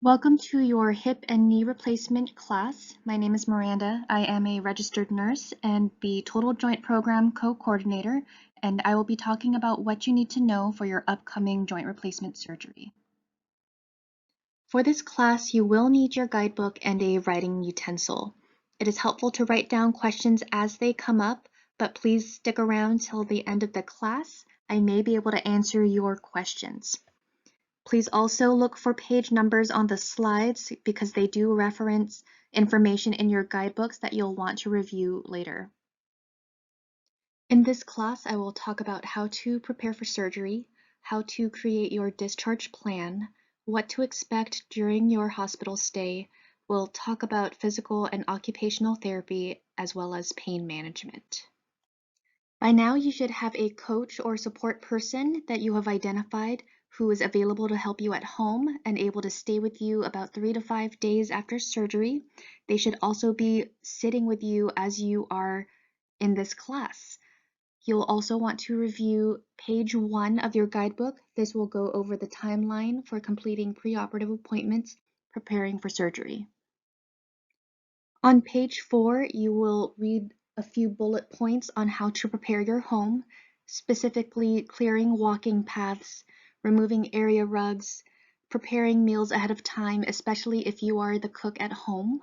Welcome to your hip and knee replacement class. My name is Miranda. I am a registered nurse and the Total Joint Program co-coordinator, and I will be talking about what you need to know for your upcoming joint replacement surgery. For this class, you will need your guidebook and a writing utensil. It is helpful to write down questions as they come up, but please stick around till the end of the class. I may be able to answer your questions. Please also look for page numbers on the slides because they do reference information in your guidebooks that you'll want to review later. In this class, I will talk about how to prepare for surgery, how to create your discharge plan, what to expect during your hospital stay. We'll talk about physical and occupational therapy as well as pain management. By now, you should have a coach or support person that you have identified who is available to help you at home and able to stay with you about 3 to 5 days after surgery. They should also be sitting with you as you are in this class. You'll also want to review page 1 of your guidebook. This will go over the timeline for completing pre-operative appointments, preparing for surgery. On page 4, you will read a few bullet points on how to prepare your home, specifically clearing walking paths, removing area rugs, preparing meals ahead of time, especially if you are the cook at home.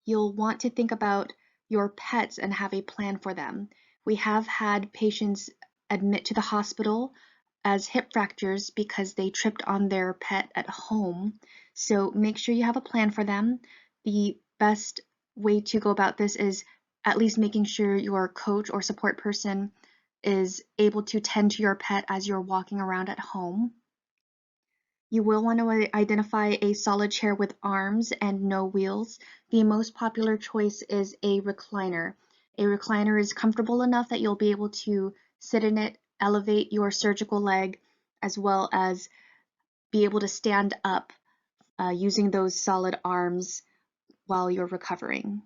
You'll want to think about your pets and have a plan for them. We have had patients admit to the hospital as hip fractures because they tripped on their pet at home. So make sure you have a plan for them. The best way to go about this is at least making sure your coach or support person is able to tend to your pet as you're walking around at home. You will want to identify a solid chair with arms and no wheels. The most popular choice is a recliner. A recliner is comfortable enough that you'll be able to sit in it, elevate your surgical leg, as well as be able to stand up using those solid arms while you're recovering.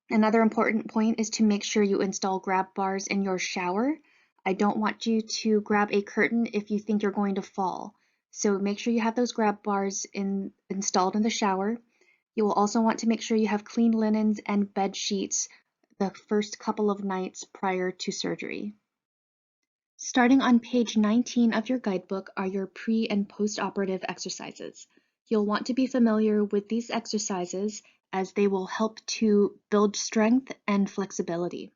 Another important point is to make sure you install grab bars in your shower. I don't want you to grab a curtain if you think you're going to fall. So make sure you have those grab bars installed in the shower. You will also want to make sure you have clean linens and bed sheets the first couple of nights prior to surgery. Starting on page 19 of your guidebook are your pre- and post-operative exercises. You'll want to be familiar with these exercises as they will help to build strength and flexibility.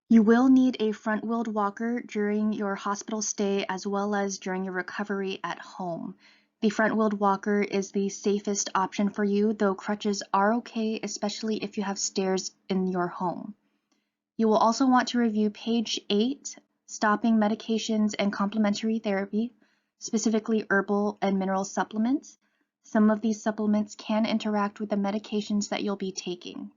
You will need a front-wheeled walker during your hospital stay as well as during your recovery at home. The front-wheeled walker is the safest option for you, though crutches are okay, especially if you have stairs in your home. You will also want to review page 8, stopping medications and complementary therapy, specifically herbal and mineral supplements. Some of these supplements can interact with the medications that you'll be taking.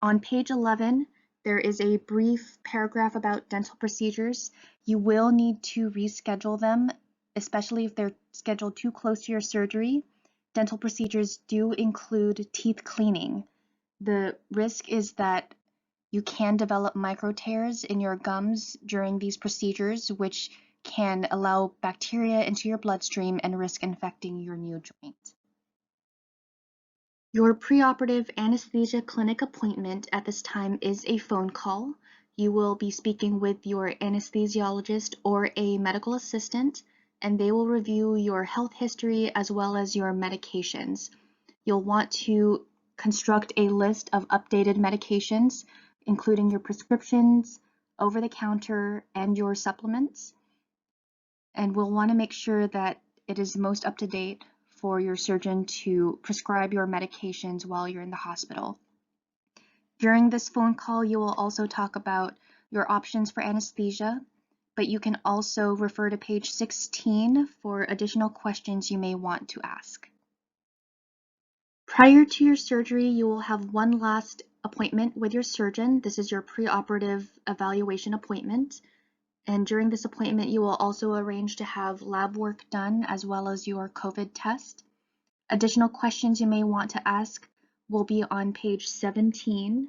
On page 11, there is a brief paragraph about dental procedures. You will need to reschedule them, especially if they're scheduled too close to your surgery. Dental procedures do include teeth cleaning. The risk is that you can develop micro tears in your gums during these procedures, which can allow bacteria into your bloodstream and risk infecting your new joint. Your preoperative anesthesia clinic appointment at this time is a phone call. You will be speaking with your anesthesiologist or a medical assistant, and they will review your health history as well as your medications. You'll want to construct a list of updated medications, including your prescriptions, over-the-counter, and your supplements. And we'll want to make sure that it is most up-to-date for your surgeon to prescribe your medications while you're in the hospital. During this phone call, you will also talk about your options for anesthesia, but you can also refer to page 16 for additional questions you may want to ask. Prior to your surgery, you will have one last appointment with your surgeon. This is your preoperative evaluation appointment. And during this appointment, you will also arrange to have lab work done as well as your COVID test. Additional questions you may want to ask will be on page 17,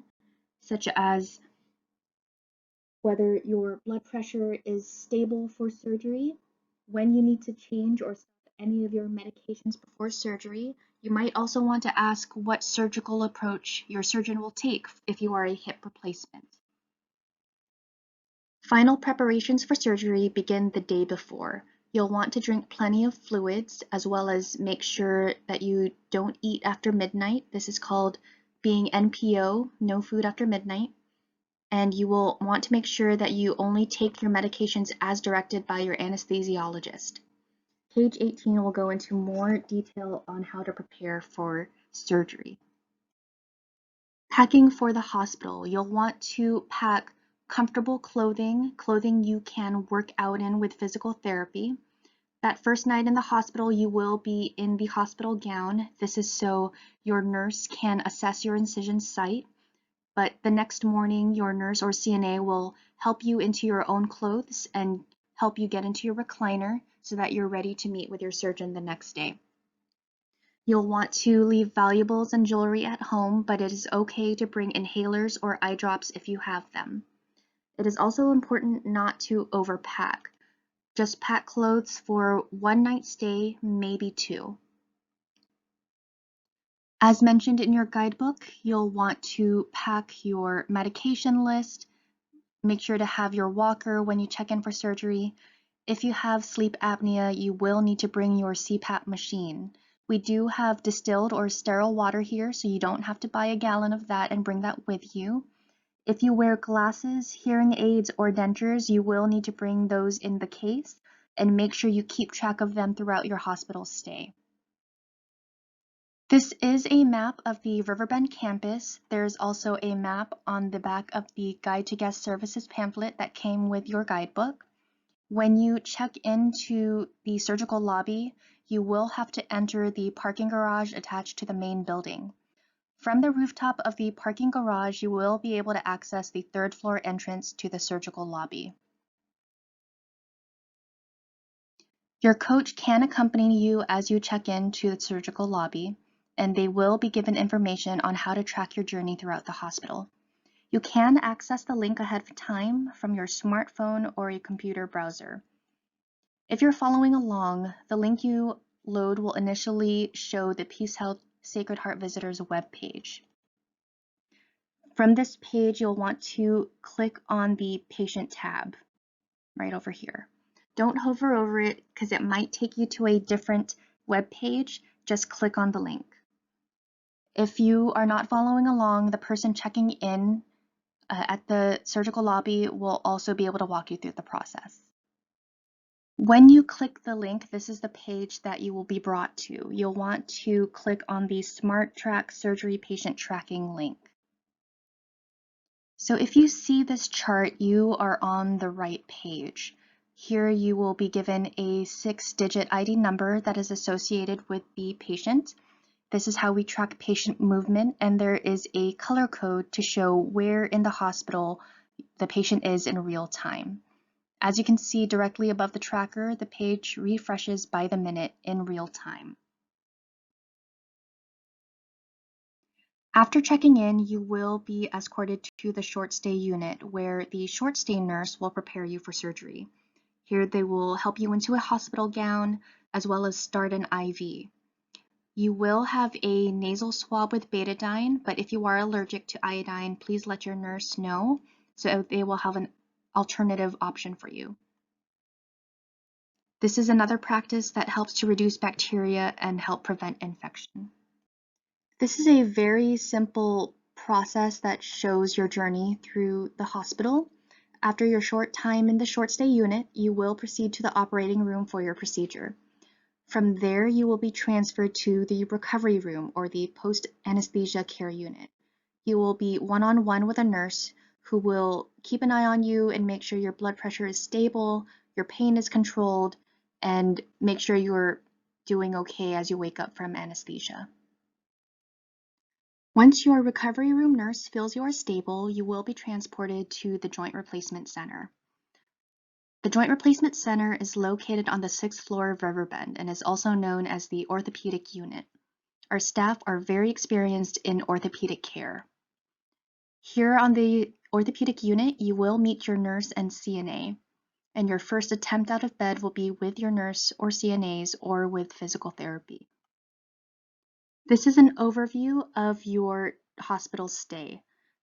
such as whether your blood pressure is stable for surgery, When you need to change or stop any of your medications before surgery, you might also want to ask what surgical approach your surgeon will take if you are a hip replacement. Final preparations for surgery begin the day before. You'll want to drink plenty of fluids, as well as make sure that you don't eat after midnight. This is called being NPO, no food after midnight. And you will want to make sure that you only take your medications as directed by your anesthesiologist. Page 18 will go into more detail on how to prepare for surgery. Packing for the hospital. You'll want to pack comfortable clothing you can work out in with physical therapy. That first night in the hospital, you will be in the hospital gown. This is so your nurse can assess your incision site. But the next morning, your nurse or CNA will help you into your own clothes and help you get into your recliner so that you're ready to meet with your surgeon the next day. You'll want to leave valuables and jewelry at home, but it is okay to bring inhalers or eye drops if you have them. It is also important not to overpack. Just pack clothes for one night stay, maybe two. As mentioned in your guidebook, you'll want to pack your medication list. Make sure to have your walker when you check in for surgery. If you have sleep apnea, you will need to bring your CPAP machine. We do have distilled or sterile water here, so you don't have to buy a gallon of that and bring that with you. If you wear glasses, hearing aids, or dentures, you will need to bring those in the case and make sure you keep track of them throughout your hospital stay. This is a map of the RiverBend campus. There's also a map on the back of the Guide to Guest Services pamphlet that came with your guidebook. When you check into the surgical lobby, you will have to enter the parking garage attached to the main building. From the rooftop of the parking garage, you will be able to access the third floor entrance to the surgical lobby. Your coach can accompany you as you check into the surgical lobby, and they will be given information on how to track your journey throughout the hospital. You can access the link ahead of time from your smartphone or a computer browser. If you're following along, the link you load will initially show the PeaceHealth Sacred Heart Visitors webpage. From this page, you'll want to click on the Patient tab right over here. Don't hover over it because it might take you to a different web page. Just click on the link. If you are not following along, the person checking in at the surgical lobby will also be able to walk you through the process. When you click the link, this is the page that you will be brought to. You'll want to click on the SmarTrack Surgery Patient Tracking link. So if you see this chart, you are on the right page. Here you will be given a 6-digit ID number that is associated with the patient. This is how we track patient movement, and there is a color code to show where in the hospital the patient is in real time. As you can see directly above the tracker, the page refreshes by the minute in real time. After checking in, you will be escorted to the short stay unit where the short stay nurse will prepare you for surgery. Here they will help you into a hospital gown as well as start an IV. You will have a nasal swab with betadine, but if you are allergic to iodine, please let your nurse know so they will have an alternative option for you. This is another practice that helps to reduce bacteria and help prevent infection. This is a very simple process that shows your journey through the hospital. After your short time in the short stay unit, you will proceed to the operating room for your procedure. From there, you will be transferred to the recovery room or the post-anesthesia care unit. You will be one-on-one with a nurse who will keep an eye on you and make sure your blood pressure is stable, your pain is controlled, and make sure you're doing okay as you wake up from anesthesia. Once your recovery room nurse feels you are stable, you will be transported to the Joint Replacement Center. The Joint Replacement Center is located on the 6th floor of RiverBend and is also known as the Orthopedic Unit. Our staff are very experienced in orthopedic care. Here on the Orthopedic Unit, you will meet your nurse and CNA. and your first attempt out of bed will be with your nurse or CNAs or with physical therapy. This is an overview of your hospital stay.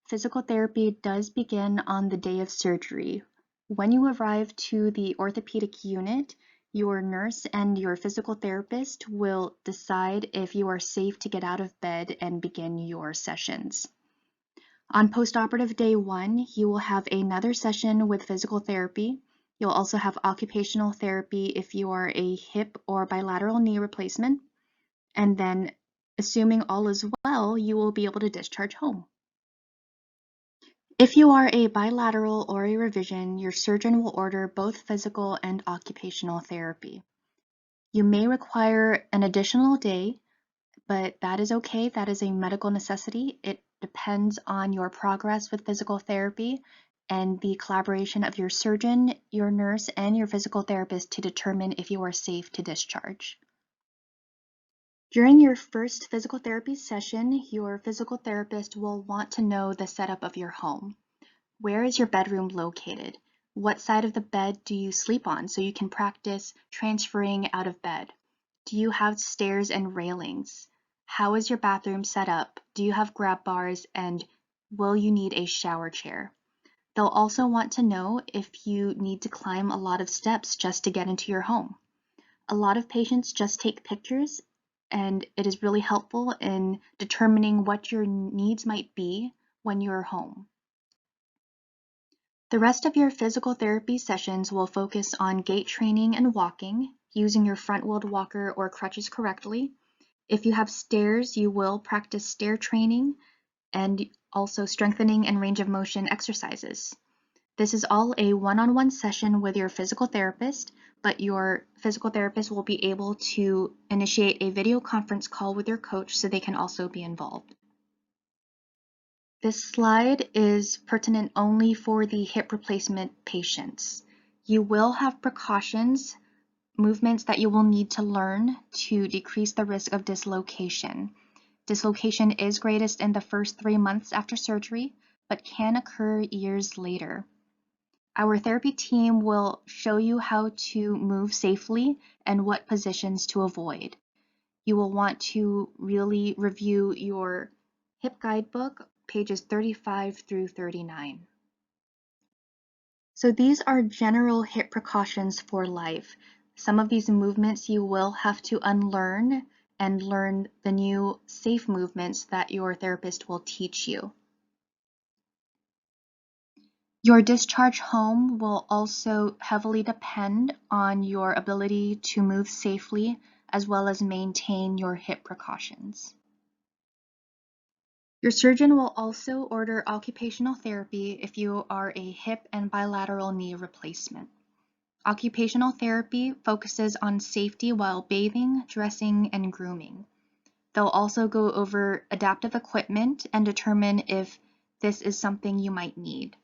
Physical therapy does begin on the day of surgery. When you arrive to the orthopedic unit, your nurse and your physical therapist will decide if you are safe to get out of bed and begin your sessions. On postoperative day 1, you will have another session with physical therapy. You'll also have occupational therapy if you are a hip or bilateral knee replacement. And then, assuming all is well, you will be able to discharge home. If you are a bilateral or a revision, your surgeon will order both physical and occupational therapy. You may require an additional day, but that is okay. That is a medical necessity. It depends on your progress with physical therapy and the collaboration of your surgeon, your nurse, and your physical therapist to determine if you are safe to discharge. During your first physical therapy session, your physical therapist will want to know the setup of your home. Where is your bedroom located? What side of the bed do you sleep on so you can practice transferring out of bed? Do you have stairs and railings? How is your bathroom set up? Do you have grab bars, and will you need a shower chair? They'll also want to know if you need to climb a lot of steps just to get into your home. A lot of patients just take pictures, and it is really helpful in determining what your needs might be when you're home. The rest of your physical therapy sessions will focus on gait training and walking, using your front-wheeled walker or crutches correctly. If you have stairs, you will practice stair training and also strengthening and range of motion exercises. This is all a one-on-one session with your physical therapist, but your physical therapist will be able to initiate a video conference call with your coach so they can also be involved. This slide is pertinent only for the hip replacement patients. You will have precautions, movements that you will need to learn to decrease the risk of dislocation. Dislocation is greatest in the first 3 months after surgery, but can occur years later. Our therapy team will show you how to move safely and what positions to avoid. You will want to really review your hip guidebook, pages 35 through 39. So these are general hip precautions for life. Some of these movements you will have to unlearn and learn the new safe movements that your therapist will teach you. Your discharge home will also heavily depend on your ability to move safely as well as maintain your hip precautions. Your surgeon will also order occupational therapy if you are a hip and bilateral knee replacement. Occupational therapy focuses on safety while bathing, dressing, and grooming. They'll also go over adaptive equipment and determine if this is something you might need.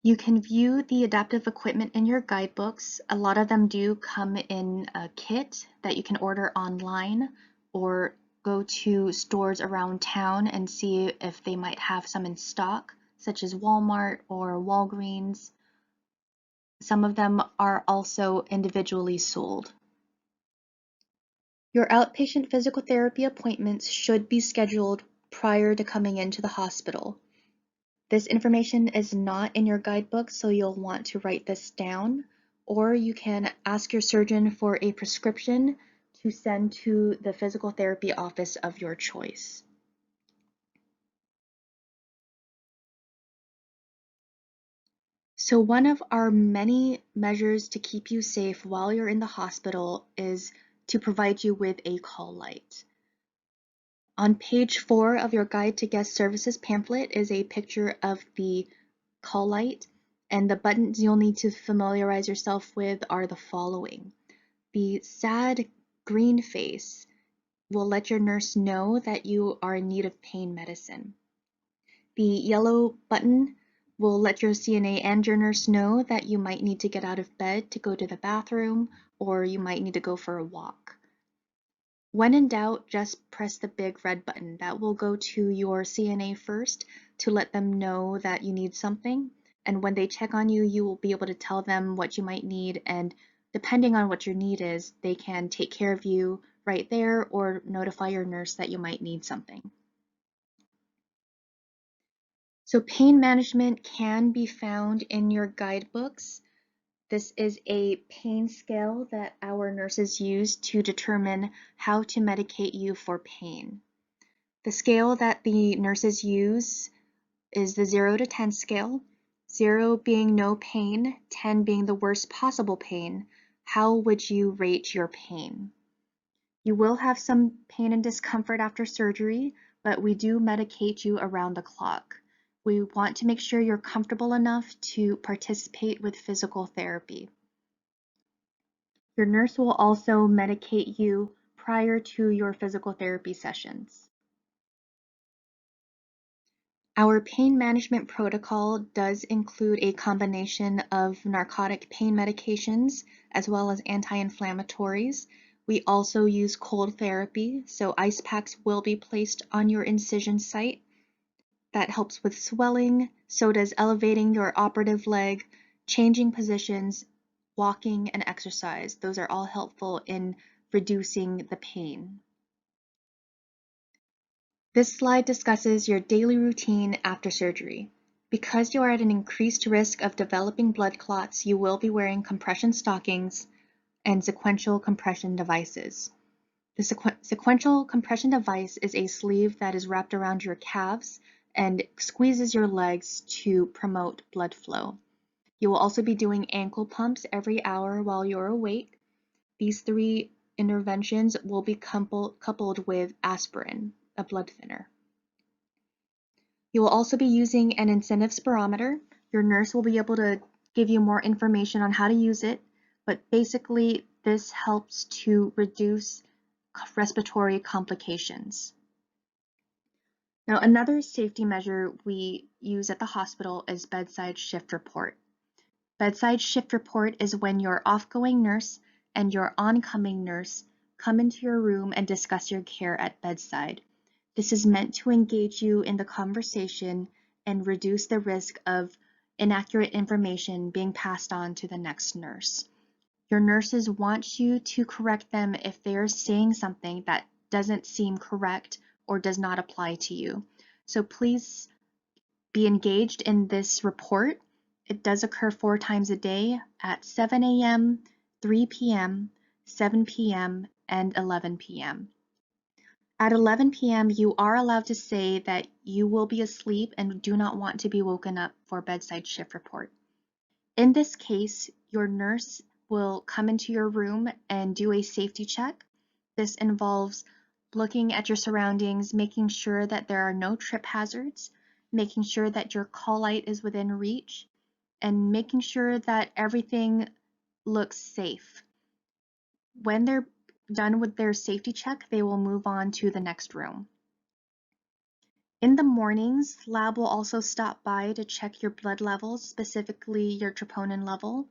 You can view the adaptive equipment in your guidebooks. A lot of them do come in a kit that you can order online or go to stores around town and see if they might have some in stock, such as Walmart or Walgreens. Some of them are also individually sold. Your outpatient physical therapy appointments should be scheduled prior to coming into the hospital. This information is not in your guidebook, so you'll want to write this down, or you can ask your surgeon for a prescription to send to the physical therapy office of your choice. So one of our many measures to keep you safe while you're in the hospital is to provide you with a call light. On page 4 of your Guide to Guest Services pamphlet is a picture of the call light, and the buttons you'll need to familiarize yourself with are the following. The sad green face will let your nurse know that you are in need of pain medicine. The yellow button will let your CNA and your nurse know that you might need to get out of bed to go to the bathroom, or you might need to go for a walk. When in doubt, just press the big red button. That will go to your CNA first, to let them know that you need something. And when they check on you, you will be able to tell them what you might need, and depending on what your need is, they can take care of you right there or notify your nurse that you might need something. So pain management can be found in your guidebooks. This is a pain scale that our nurses use to determine how to medicate you for pain. The scale that the nurses use is the 0 to 10 scale, 0 being no pain, 10 being the worst possible pain. How would you rate your pain? You will have some pain and discomfort after surgery, but we do medicate you around the clock. We want to make sure you're comfortable enough to participate with physical therapy. Your nurse will also medicate you prior to your physical therapy sessions. Our pain management protocol does include a combination of narcotic pain medications as well as anti-inflammatories. We also use cold therapy, so ice packs will be placed on your incision site. That helps with swelling, so does elevating your operative leg, changing positions, walking, and exercise. Those are all helpful in reducing the pain. This slide discusses your daily routine after surgery. Because you are at an increased risk of developing blood clots, you will be wearing compression stockings and sequential compression devices. The sequential compression device is a sleeve that is wrapped around your calves and squeezes your legs to promote blood flow. You will also be doing ankle pumps every hour while you're awake. These 3 interventions will be coupled with aspirin, a blood thinner. You will also be using an incentive spirometer. Your nurse will be able to give you more information on how to use it, but basically this helps to reduce respiratory complications. Now, another safety measure we use at the hospital is bedside shift report. Bedside shift report is when your outgoing nurse and your oncoming nurse come into your room and discuss your care at bedside. This is meant to engage you in the conversation and reduce the risk of inaccurate information being passed on to the next nurse. Your nurses want you to correct them if they are saying something that doesn't seem correct or does not apply to you. So please be engaged in this report. It does occur 4 times a day at 7 a.m., 3 p.m., 7 p.m., and 11 p.m. At 11 p.m., you are allowed to say that you will be asleep and do not want to be woken up for bedside shift report. In this case, your nurse will come into your room and do a safety check. This involves looking at your surroundings, making sure that there are no trip hazards, making sure that your call light is within reach, and making sure that everything looks safe. When they're done with their safety check, they will move on to the next room. In the mornings, lab will also stop by to check your blood levels, specifically your troponin level.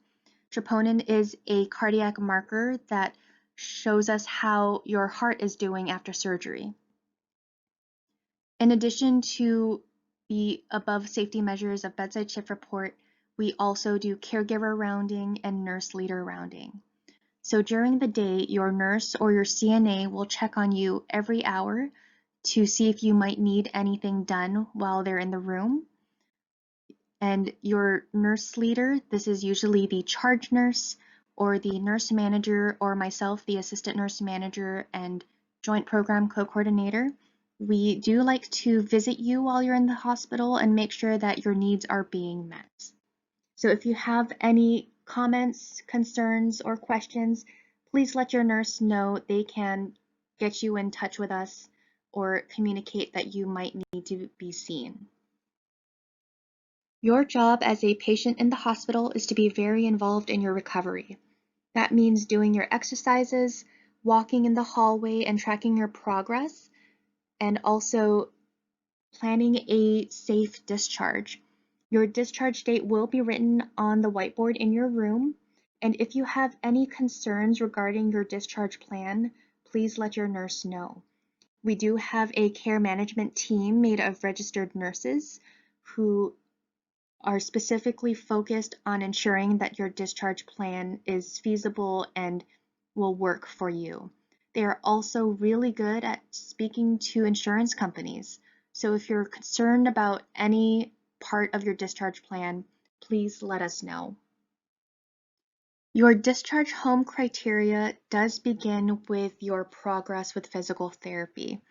Troponin is a cardiac marker that shows us how your heart is doing after surgery. In addition to the above safety measures of bedside shift report, we also do caregiver rounding and nurse leader rounding. So during the day, your nurse or your CNA will check on you every hour to see if you might need anything done while they're in the room. And your nurse leader, this is usually the charge nurse or the nurse manager or myself, the assistant nurse manager and joint program co-coordinator. We do like to visit you while you're in the hospital and make sure that your needs are being met. So if you have any comments, concerns, or questions, please let your nurse know. They can get you in touch with us or communicate that you might need to be seen. Your job as a patient in the hospital is to be very involved in your recovery. That means doing your exercises, walking in the hallway and tracking your progress, and also planning a safe discharge. Your discharge date will be written on the whiteboard in your room, and if you have any concerns regarding your discharge plan, please let your nurse know. We do have a care management team made of registered nurses who are specifically focused on ensuring that your discharge plan is feasible and will work for you. They are also really good at speaking to insurance companies. So if you're concerned about any part of your discharge plan, please let us know. Your discharge home criteria does begin with your progress with physical therapy.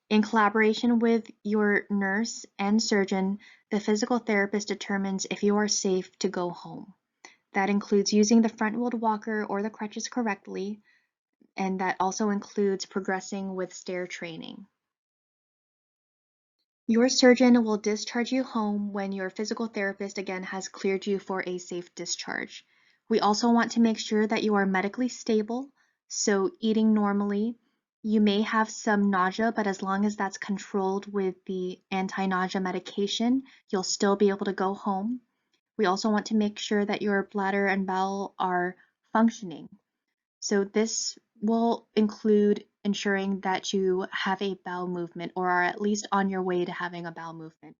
In collaboration with your nurse and surgeon, the physical therapist determines if you are safe to go home. That includes using the front-wheeled walker or the crutches correctly, and that also includes progressing with stair training. Your surgeon will discharge you home when your physical therapist again has cleared you for a safe discharge. We also want to make sure that you are medically stable, so eating normally. You may have some nausea, but as long as that's controlled with the anti-nausea medication, you'll still be able to go home. We also want to make sure that your bladder and bowel are functioning. So this will include ensuring that you have a bowel movement or are at least on your way to having a bowel movement.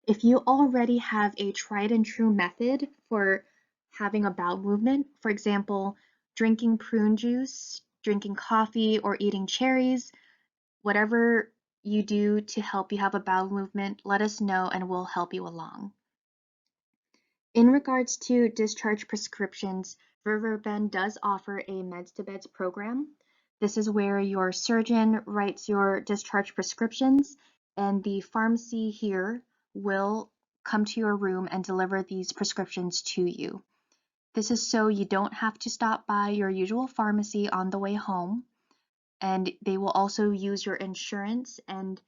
If you already have a tried and true method for having a bowel movement, for example, drinking prune juice, drinking coffee, or eating cherries, whatever you do to help you have a bowel movement, let us know and we'll help you along. In regards to discharge prescriptions, RiverBend does offer a meds to beds program. This is where your surgeon writes your discharge prescriptions and the pharmacy here will come to your room and deliver these prescriptions to you. This is so you don't have to stop by your usual pharmacy on the way home, and they will also use your insurance and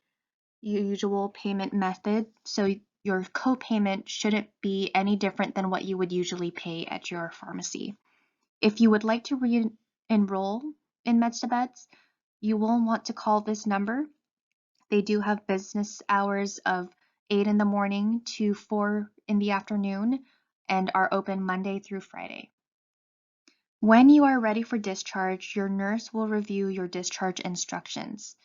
your usual payment method, so your co-payment shouldn't be any different than what you would usually pay at your pharmacy. If you would like to re-enroll in Meds to Beds, you will want to call this number. They do have business hours of 8 in the morning to 4 in the afternoon and are open Monday through Friday. When you are ready for discharge, your nurse will review your discharge instructions.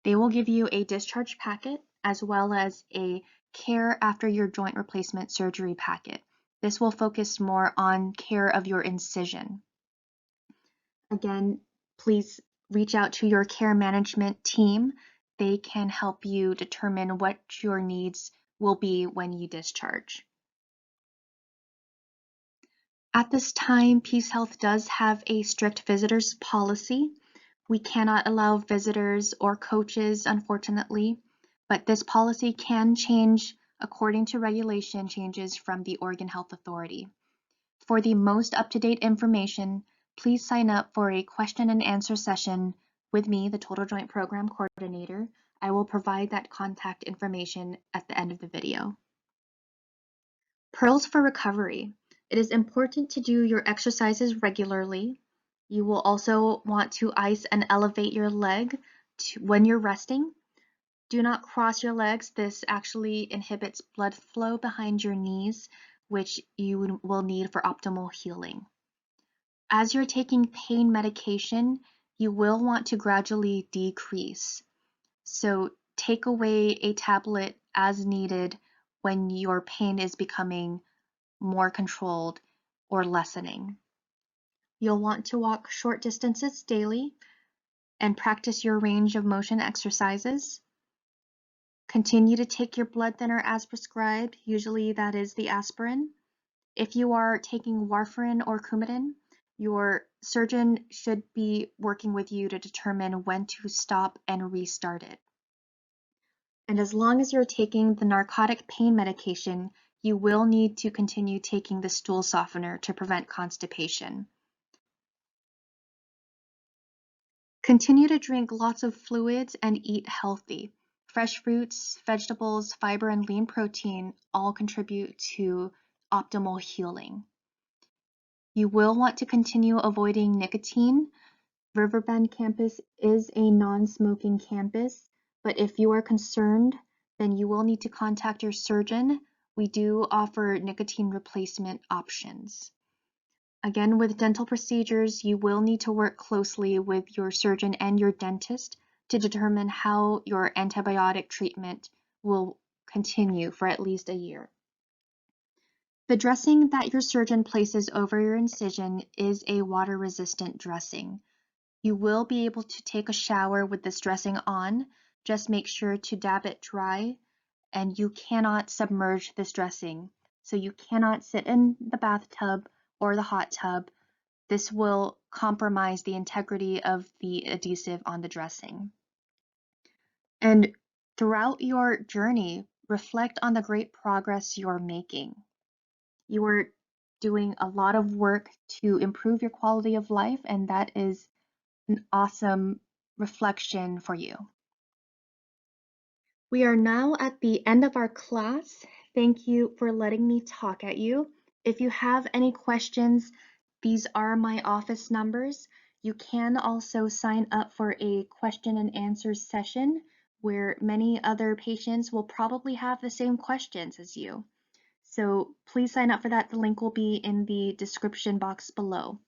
They will give you a discharge packet as well as a care after your joint replacement surgery packet. This will focus more on care of your incision. Again, please reach out to your care management team. They can help you determine what your needs will be when you discharge. At this time, PeaceHealth does have a strict visitors policy. We cannot allow visitors or coaches, unfortunately, but this policy can change according to regulation changes from the Oregon Health Authority. For the most up-to-date information, please sign up for a question and answer session with me, the Total Joint Program Coordinator. I will provide that contact information at the end of the video. Pearls for recovery. It is important to do your exercises regularly. You will also want to ice and elevate your leg when you're resting. Do not cross your legs. This actually inhibits blood flow behind your knees, which you will need for optimal healing. As you're taking pain medication, you will want to gradually decrease. So take away a tablet as needed when your pain is becoming more controlled or lessening. You'll want to walk short distances daily and practice your range of motion exercises. Continue to take your blood thinner as prescribed, usually that is the aspirin. If you are taking warfarin or Coumadin, your surgeon should be working with you to determine when to stop and restart it. And as long as you're taking the narcotic pain medication, you will need to continue taking the stool softener to prevent constipation. Continue to drink lots of fluids and eat healthy. Fresh fruits, vegetables, fiber, and lean protein all contribute to optimal healing. You will want to continue avoiding nicotine. RiverBend campus is a non-smoking campus, but if you are concerned, then you will need to contact your surgeon. We do offer nicotine replacement options. Again, with dental procedures, you will need to work closely with your surgeon and your dentist to determine how your antibiotic treatment will continue for at least a year. The dressing that your surgeon places over your incision is a water-resistant dressing. You will be able to take a shower with this dressing on. Just make sure to dab it dry, and you cannot submerge this dressing. So you cannot sit in the bathtub or the hot tub. This will compromise the integrity of the adhesive on the dressing. And throughout your journey, reflect on the great progress you're making. You are doing a lot of work to improve your quality of life, and that is an awesome reflection for you. We are now at the end of our class. Thank you for letting me talk at you. If you have any questions, these are my office numbers. You can also sign up for a question and answer session where many other patients will probably have the same questions as you. So please sign up for that. The link will be in the description box below.